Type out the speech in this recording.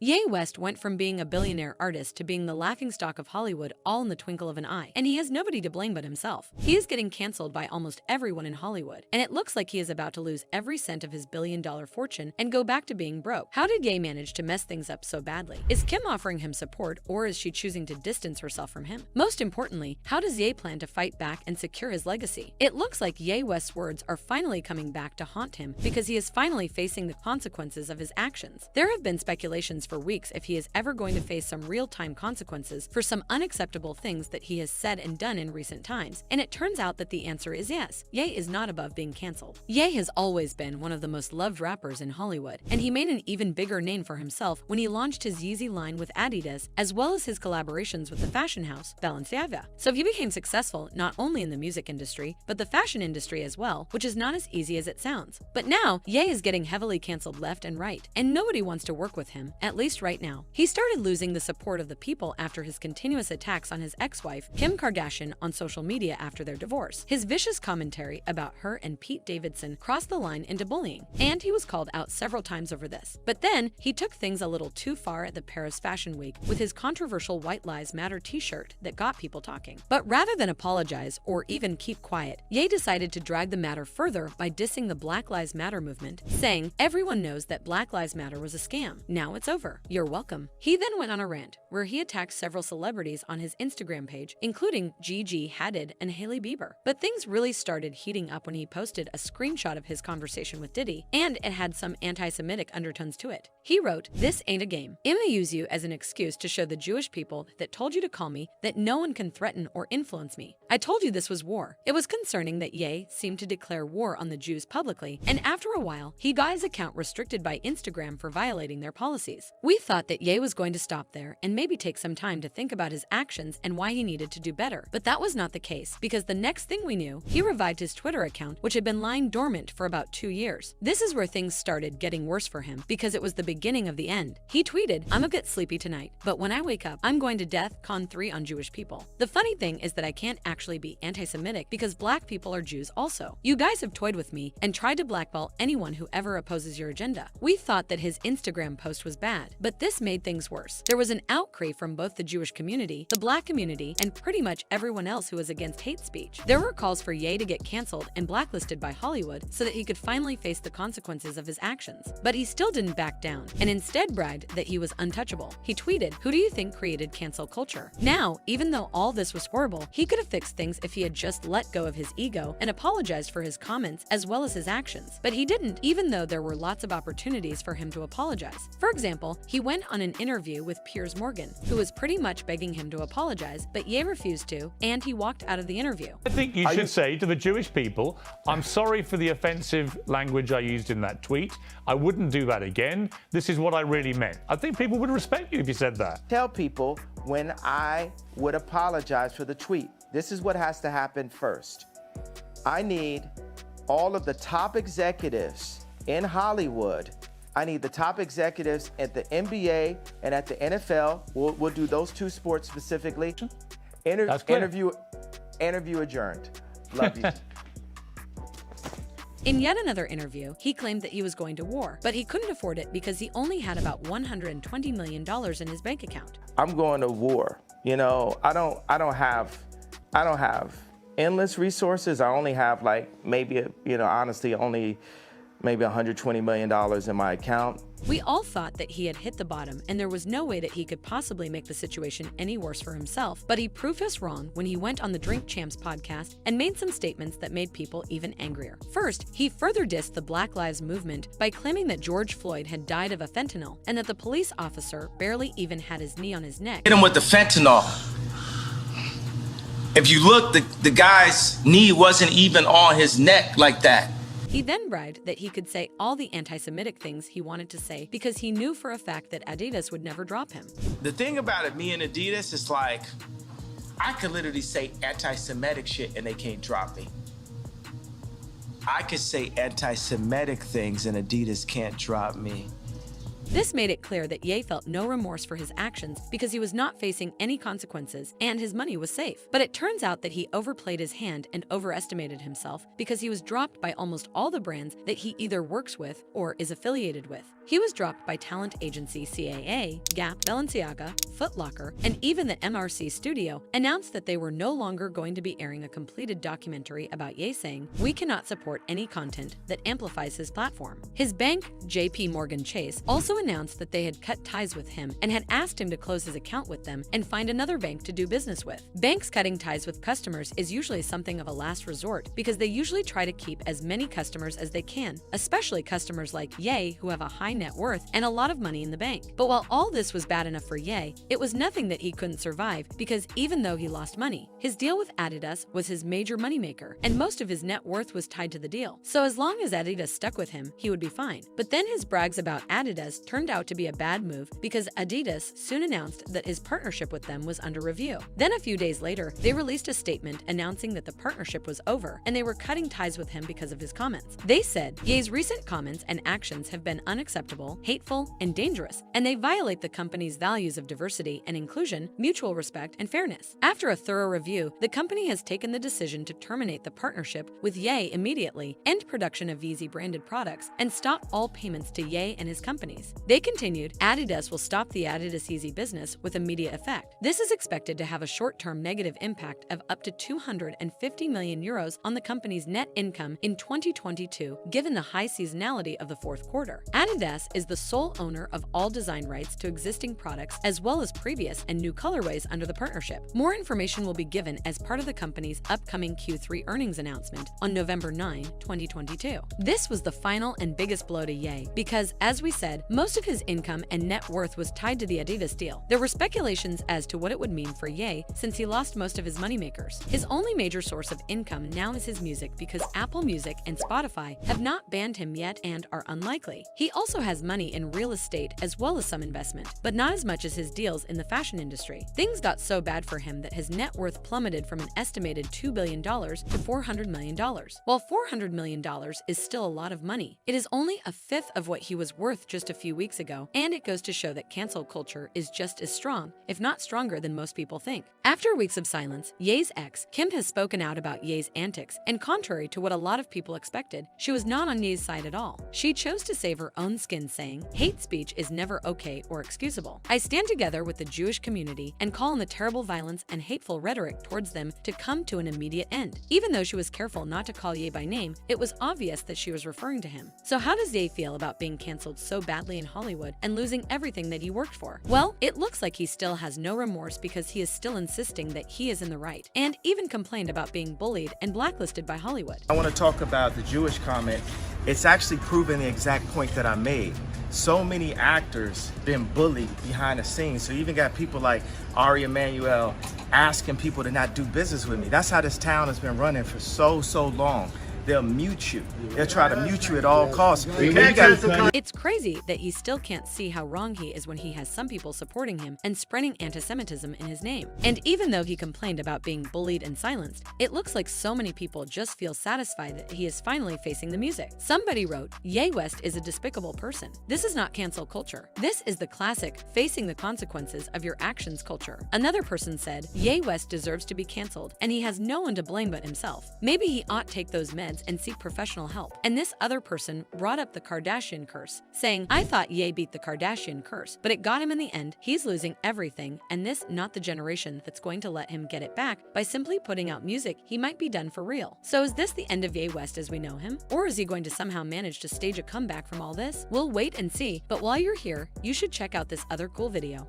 Kanye West went from being a billionaire artist to being the laughingstock of Hollywood all in the twinkle of an eye, and he has nobody to blame but himself. He is getting canceled by almost everyone in Hollywood, and it looks like he is about to lose every cent of his billion-dollar fortune and go back to being broke. How did Ye manage to mess things up so badly? Is Kim offering him support, or is she choosing to distance herself from him? Most importantly, how does Ye plan to fight back and secure his legacy? It looks like Kanye West's words are finally coming back to haunt him because he is finally facing the consequences of his actions. There have been speculations for weeks if he is ever going to face some real-time consequences for some unacceptable things that he has said and done in recent times, and it turns out that the answer is yes. Ye is not above being canceled. Ye has always been one of the most loved rappers in Hollywood, and he made an even bigger name for himself when he launched his Yeezy line with Adidas, as well as his collaborations with the fashion house Balenciaga. So he became successful not only in the music industry, but the fashion industry as well, which is not as easy as it sounds. But now, Ye is getting heavily canceled left and right, and nobody wants to work with him, at least right now. He started losing the support of the people after his continuous attacks on his ex-wife, Kim Kardashian, on social media after their divorce. His vicious commentary about her and Pete Davidson crossed the line into bullying, and he was called out several times over this. But then, he took things a little too far at the Paris Fashion Week with his controversial White Lives Matter t-shirt that got people talking. But rather than apologize or even keep quiet, Ye decided to drag the matter further by dissing the Black Lives Matter movement, saying, "Everyone knows that Black Lives Matter was a scam. Now it's over. You're welcome." He then went on a rant where he attacked several celebrities on his Instagram page, including Gigi Hadid and Hailey Bieber. But things really started heating up when he posted a screenshot of his conversation with Diddy, and it had some anti-Semitic undertones to it. He wrote, "This ain't a game. I'ma use you as an excuse to show the Jewish people that told you to call me that no one can threaten or influence me. I told you this was war." It was concerning that Ye seemed to declare war on the Jews publicly, and after a while, he got his account restricted by Instagram for violating their policies. We thought that Ye was going to stop there and maybe take some time to think about his actions and why he needed to do better. But that was not the case, because the next thing we knew, he revived his Twitter account, which had been lying dormant for about 2 years. This is where things started getting worse for him, because it was the beginning of the end. He tweeted, "I'm a bit sleepy tonight, but when I wake up, I'm going to DEF CON 3 on Jewish people. The funny thing is that I can't actually be anti-Semitic because black people are Jews also. You guys have toyed with me and tried to blackball anyone who ever opposes your agenda." We thought that his Instagram post was bad, but this made things worse. There was an outcry from both the Jewish community, the black community, and pretty much everyone else who was against hate speech. There were calls for Ye to get canceled and blacklisted by Hollywood so that he could finally face the consequences of his actions. But he still didn't back down, and instead bragged that he was untouchable. He tweeted, "Who do you think created cancel culture?" Now, even though all this was horrible, he could have fixed things if he had just let go of his ego and apologized for his comments as well as his actions. But he didn't, even though there were lots of opportunities for him to apologize. For example, he went on an interview with Piers Morgan, who was pretty much begging him to apologize, but Ye refused to, and he walked out of the interview. I think you should say to the Jewish people, "I'm sorry for the offensive language I used in that tweet. I wouldn't do that again. This is what I really meant." I think people would respect you if you said that. Tell people when I would apologize for the tweet. This is what has to happen first. I need all of the top executives in Hollywood. I need the top executives at the NBA and at the NFL. We'll do those two sports specifically. Interview adjourned. Love you. In yet another interview, he claimed that he was going to war, but he couldn't afford it because he only had about $120 million in his bank account. I'm going to war. You know, I don't have endless resources. I only have honestly only maybe $120 million in my account. We all thought that he had hit the bottom and there was no way that he could possibly make the situation any worse for himself, but he proved us wrong when he went on the Drink Champs podcast and made some statements that made people even angrier. First, he further dissed the Black Lives Movement by claiming that George Floyd had died of a fentanyl and that the police officer barely even had his knee on his neck. Hit him with the fentanyl. If you look, the guy's knee wasn't even on his neck like that. He then bragged that he could say all the anti-Semitic things he wanted to say because he knew for a fact that Adidas would never drop him. The thing about it, me and Adidas, is like, I could literally say anti-Semitic shit and they can't drop me. I could say anti-Semitic things and Adidas can't drop me. This made it clear that Ye felt no remorse for his actions because he was not facing any consequences and his money was safe. But it turns out that he overplayed his hand and overestimated himself because he was dropped by almost all the brands that he either works with or is affiliated with. He was dropped by talent agency CAA, Gap, Balenciaga, Foot Locker, and even the MRC studio announced that they were no longer going to be airing a completed documentary about Ye, saying, "We cannot support any content that amplifies his platform." His bank, JP Morgan Chase, also announced that they had cut ties with him and had asked him to close his account with them and find another bank to do business with. Banks cutting ties with customers is usually something of a last resort because they usually try to keep as many customers as they can, especially customers like Ye who have a high net worth and a lot of money in the bank. But while all this was bad enough for Ye, it was nothing that he couldn't survive because even though he lost money, his deal with Adidas was his major moneymaker and most of his net worth was tied to the deal. So as long as Adidas stuck with him, he would be fine. But then his brags about Adidas turned out to be a bad move because Adidas soon announced that his partnership with them was under review. Then a few days later, they released a statement announcing that the partnership was over and they were cutting ties with him because of his comments. They said, "Ye's recent comments and actions have been unacceptable, hateful, and dangerous, and they violate the company's values of diversity and inclusion, mutual respect, and fairness." After a thorough review, the company has taken the decision to terminate the partnership with Ye immediately, end production of Yeezy branded products, and stop all payments to Ye and his companies. They continued, Adidas will stop the Adidas Yeezy business with immediate effect. This is expected to have a short-term negative impact of up to 250 million euros on the company's net income in 2022, given the high seasonality of the fourth quarter. Adidas is the sole owner of all design rights to existing products as well as previous and new colorways under the partnership. More information will be given as part of the company's upcoming Q3 earnings announcement on November 9, 2022. This was the final and biggest blow to Ye because, as we said, most of his income and net worth was tied to the Adidas deal. There were speculations as to what it would mean for Ye since he lost most of his moneymakers. His only major source of income now is his music because Apple Music and Spotify have not banned him yet and are unlikely. He also has money in real estate as well as some investment, but not as much as his deals in the fashion industry. Things got so bad for him that his net worth plummeted from an estimated $2 billion to $400 million. While $400 million is still a lot of money, it is only a fifth of what he was worth just a few weeks ago, and it goes to show that cancel culture is just as strong, if not stronger than most people think. After weeks of silence, Ye's ex, Kim, has spoken out about Ye's antics, and contrary to what a lot of people expected, she was not on Ye's side at all. She chose to save her own skin, saying, "Hate speech is never okay or excusable. I stand together with the Jewish community and call on the terrible violence and hateful rhetoric towards them to come to an immediate end." Even though she was careful not to call Ye by name, it was obvious that she was referring to him. So how does Ye feel about being canceled so badly in Hollywood and losing everything that he worked for? Well, it looks like he still has no remorse because he is still insisting that he is in the right, and even complained about being bullied and blacklisted by Hollywood. I want to talk about the Jewish comment. It's actually proving the exact point that I made. So many actors been bullied behind the scenes. So you even got people like Ari Emanuel asking people to not do business with me. That's how this town has been running for so long. They'll mute you. They'll try to mute you at all costs. It's crazy that he still can't see how wrong he is when he has some people supporting him and spreading anti-Semitism in his name. And even though he complained about being bullied and silenced, it looks like so many people just feel satisfied that he is finally facing the music. Somebody wrote, "Kanye West is a despicable person. This is not cancel culture. This is the classic facing the consequences of your actions culture." Another person said, "Kanye West deserves to be canceled, and he has no one to blame but himself. Maybe he ought take those meds and seek professional help." And this other person brought up the Kardashian curse, saying, "I thought Ye beat the Kardashian curse, but it got him in the end. He's losing everything, and this not the generation that's going to let him get it back by simply putting out music. He might be done for real." So is this the end of Ye West as we know him? Or is he going to somehow manage to stage a comeback from all this? We'll wait and see, but while you're here, you should check out this other cool video.